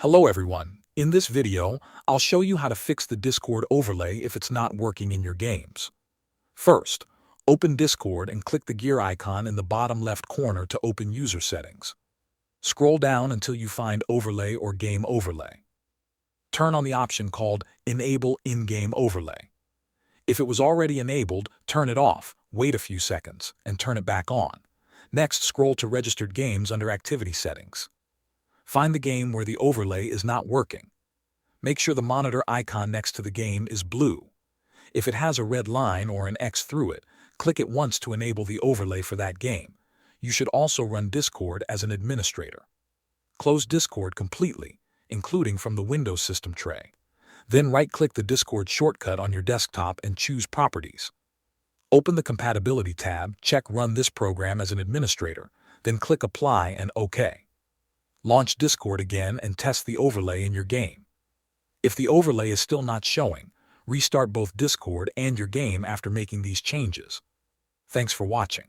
Hello everyone. In this video, I'll show you how to fix the Discord overlay if it's not working in your games. First, open Discord and click the gear icon in the bottom left corner to open user settings. Scroll down until you find Overlay or Game Overlay. Turn on the option called Enable In-Game Overlay. If it was already enabled, turn it off, wait a few seconds, and turn it back on. Next, scroll to Registered Games under Activity Settings. Find the game where the overlay is not working. Make sure the monitor icon next to the game is blue. If it has a red line or an X through it, click it once to enable the overlay for that game. You should also run Discord as an administrator. Close Discord completely, including from the Windows system tray. Then right-click the Discord shortcut on your desktop and choose Properties. Open the Compatibility tab, check Run this program as an administrator, then click Apply and OK. Launch Discord again and test the overlay in your game. If the overlay is still not showing, restart both Discord and your game after making these changes. Thanks for watching.